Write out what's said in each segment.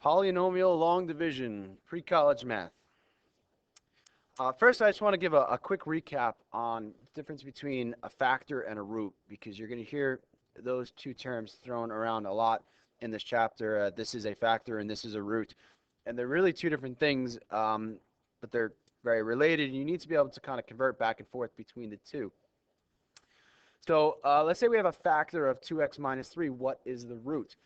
Polynomial long division, pre-college math. First, I just want to give a quick recap on the difference between a factor and a root, because you're going to hear those two terms thrown around a lot in this chapter. This is a factor and this is a root. And they're really two different things, but they're very related. And you need to be able to kind of convert back and forth between the two. So let's say we have a factor of 2x minus 3. What is the root?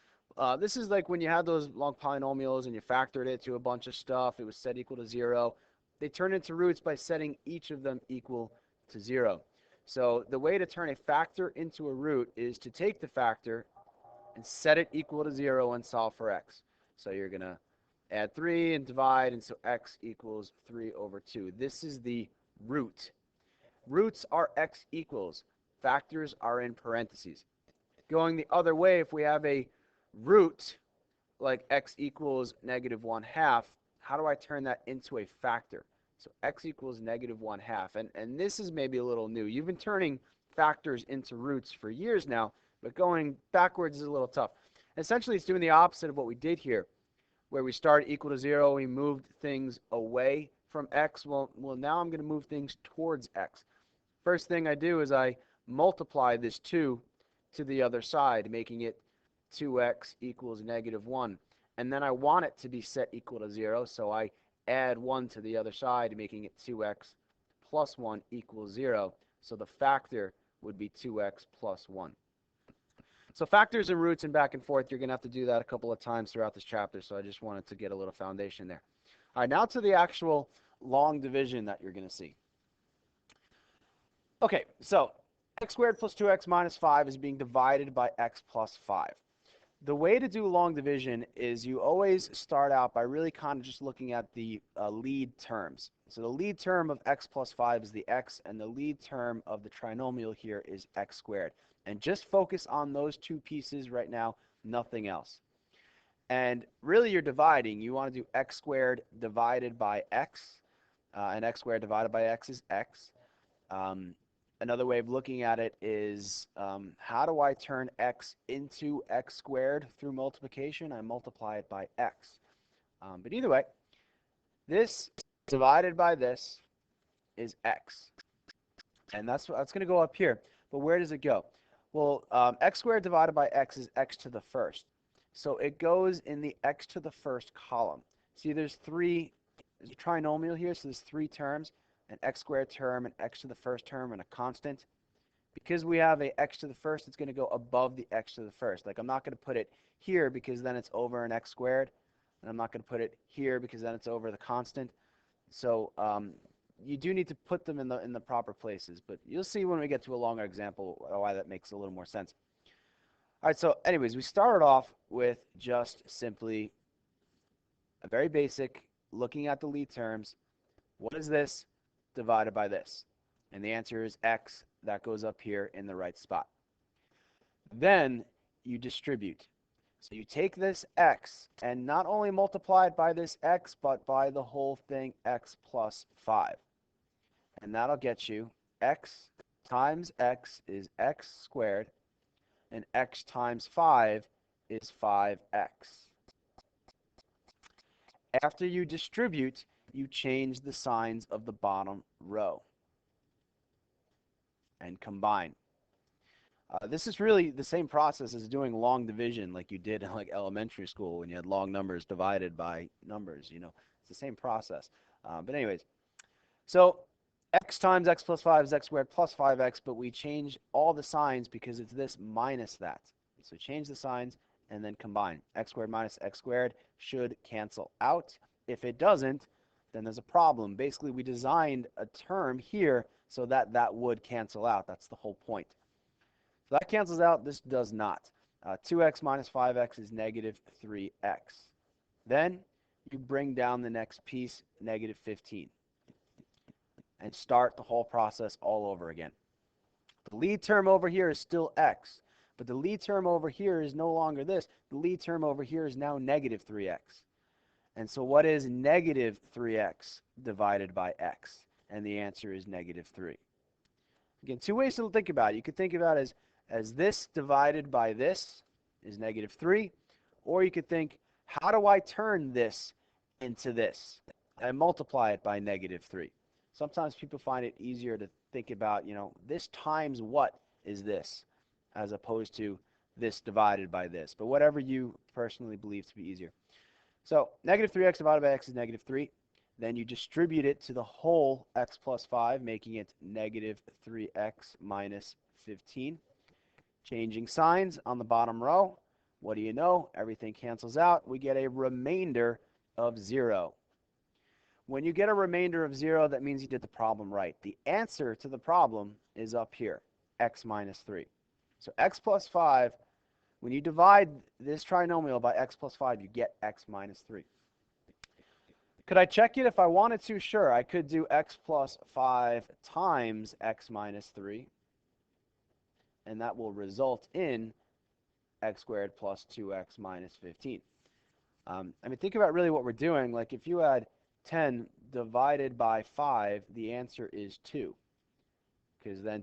This is like when you had those long polynomials and you factored it to a bunch of stuff. It was set equal to 0. They turn into roots by setting each of them equal to 0. So the way to turn a factor into a root is to take the factor and set it equal to 0 and solve for x. So you're going to add 3 and divide, and so x equals 3 over 2. This is the root. Roots are x equals. Factors are in parentheses. Going the other way, if we have a root like x equals negative 1/2, how do I turn that into a factor? So x equals negative 1/2. And this is maybe a little new. You've been turning factors into roots for years now, but going backwards is a little tough. Essentially, it's doing the opposite of what we did here, where we started equal to 0, we moved things away from x. Well, now I'm going to move things towards x. First thing I do is I multiply this 2 to the other side, making it 2x equals negative 1. And then I want it to be set equal to 0, so I add 1 to the other side, making it 2x plus 1 equals 0. So the factor would be 2x plus 1. So factors and roots and back and forth, you're going to have to do that a couple of times throughout this chapter, so I just wanted to get a little foundation there. All right, now to the actual long division that you're going to see. Okay, so x squared plus 2x minus 5 is being divided by x plus 5. The way to do long division is you always start out by really kind of just looking at the lead terms. So the lead term of x plus 5 is the x, and the lead term of the trinomial here is x squared. And just focus on those two pieces right now, nothing else. And really you're dividing. You want to do x squared divided by x, and x squared divided by x is x. Another way of looking at it is, how do I turn x into x squared through multiplication? I multiply it by x. But either way, this divided by this is x. And that's going to go up here. But where does it go? Well, x squared divided by x is x to the first. So it goes in the x to the first column. See, there's a trinomial here, so there's 3 terms. An x squared term, an x to the first term, and a constant. Because we have a x to the first, it's going to go above the x to the first. Like, I'm not going to put it here because then it's over an x squared, and I'm not going to put it here because then it's over the constant. So you do need to put them in the proper places, but you'll see when we get to a longer example why that makes a little more sense. All right, so anyways, we started off with just simply a very basic looking at the lead terms. What is this divided by this? And the answer is x. That goes up here in the right spot. Then you distribute. So you take this x and not only multiply it by this x, but by the whole thing, x plus 5. And that'll get you x times x is x squared, and x times 5 is 5x. After you distribute, you change the signs of the bottom row and combine. This is really the same process as doing long division like you did in like elementary school when you had long numbers divided by numbers. You know, it's the same process. But anyways, so x times x plus 5 is x squared plus 5x, but we change all the signs because it's this minus that. So change the signs and then combine. X squared minus x squared should cancel out. If it doesn't, then there's a problem. Basically, we designed a term here so that that would cancel out. That's the whole point. So that cancels out. This does not. 2x minus 5x is negative 3x. Then you bring down the next piece, negative 15, and start the whole process all over again. The lead term over here is still x, but the lead term over here is no longer this. The lead term over here is now negative 3x. And so what is negative 3x divided by x? And the answer is negative 3. Again, 2 ways to think about it. You could think about it as this divided by this is negative 3, or you could think How do I turn this into this? I multiply it by -3. Sometimes people find it easier to think about, this times what is this, as opposed to this divided by this. But whatever you personally believe to be easier. So -3x divided by x is -3. Then you distribute it to the whole x plus 5, making it -3x minus 15. Changing signs on the bottom row. What do you know? Everything cancels out. We get a remainder of 0. When you get a remainder of 0, that means you did the problem right. The answer to the problem is up here, x minus 3. So x plus 5, when you divide this trinomial by x plus 5, you get x minus 3. Could I check it if I wanted to? Sure, I could do x plus 5 times x minus 3, and that will result in x squared plus 2x minus 15. Think about really what we're doing. Like if you had 10 divided by 5, the answer is 2, because then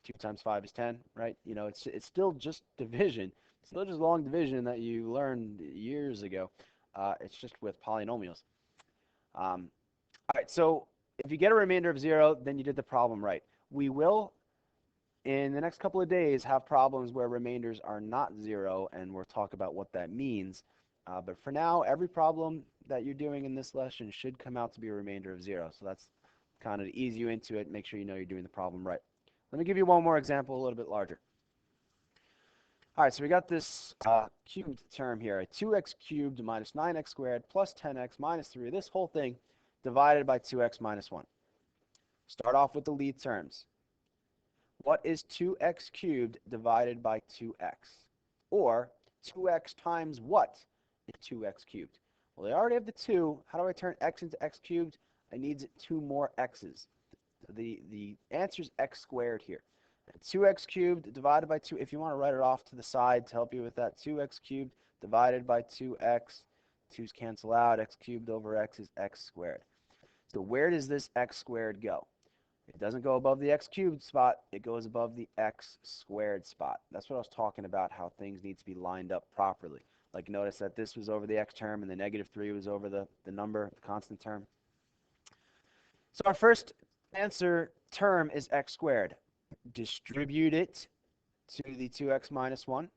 2 times 5 is 10, right? It's still just division. It's still just long division that you learned years ago. It's just with polynomials. All right, so if you get a remainder of 0, then you did the problem right. We will, in the next couple of days, have problems where remainders are not 0, and we'll talk about what that means. But for now, every problem that you're doing in this lesson should come out to be a remainder of 0. So that's kind of to ease you into it, make sure you know you're doing the problem right. Let me give you one more example a little bit larger. All right, so we got this cubed term here, 2x cubed minus 9x squared plus 10x minus 3. This whole thing divided by 2x minus 1. Start off with the lead terms. What is 2x cubed divided by 2x? Or 2x times what is 2x cubed? Well, they already have the 2. How do I turn x into x cubed? I need 2 more x's. The answer is x squared here. 2x cubed divided by 2, if you want to write it off to the side to help you with that, 2x cubed divided by 2x, 2's cancel out, x cubed over x is x squared. So where does this x squared go? It doesn't go above the x cubed spot, it goes above the x squared spot. That's what I was talking about, how things need to be lined up properly. Like notice that this was over the x term and the -3 was over the number, the constant term. So our first answer term is x squared. Distribute it to the 2x minus 1.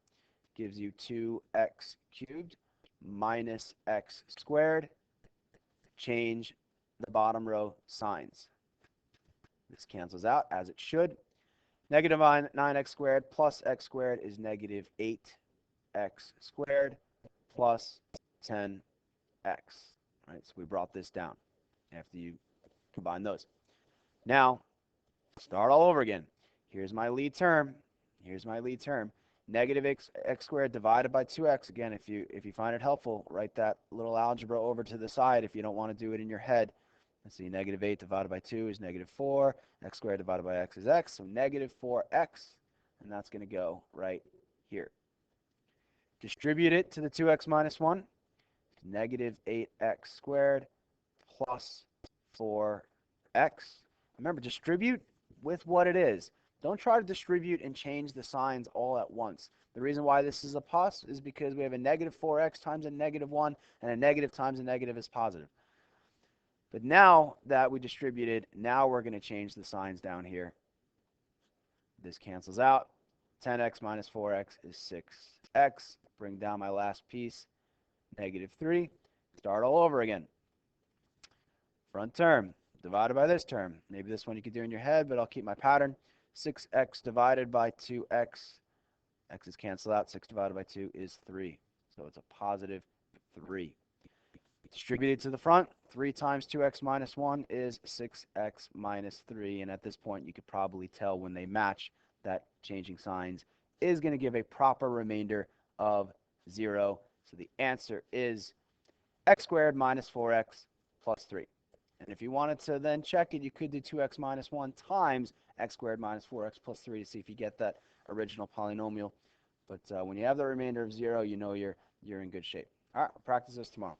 Gives you 2x cubed minus x squared. Change the bottom row signs. This cancels out as it should. Negative 9x squared plus x squared is negative 8x squared plus 10x. Right, so we brought this down after you combine those. Now, start all over again. Here's my lead term. Here's my lead term. Negative x squared divided by 2x. Again, if you find it helpful, write that little algebra over to the side if you don't want to do it in your head. Let's see, negative 8 divided by 2 is negative 4. X squared divided by x is x. So negative 4x, and that's going to go right here. Distribute it to the 2x minus 1. Negative 8x squared plus 4x. Remember, distribute with what it is. Don't try to distribute and change the signs all at once. The reason why this is a plus is because we have a negative 4x times a negative 1, and a negative times a negative is positive. But now that we distributed, now we're going to change the signs down here. This cancels out. 10x minus 4x is 6x. Bring down my last piece, negative 3. Start all over again. Front term divided by this term. Maybe this one you could do in your head, but I'll keep my pattern. 6x divided by 2x. X's cancel out. 6 divided by 2 is 3. So it's a positive 3. Distributed to the front. 3 times 2x minus 1 is 6x minus 3. And at this point, you could probably tell when they match that changing signs is going to give a proper remainder of 0. So the answer is x squared minus 4x plus 3. And if you wanted to then check it, you could do 2x minus 1 times x squared minus 4x plus 3 to see if you get that original polynomial. But when you have the remainder of 0, you know you're in good shape. All right, we'll practice this tomorrow.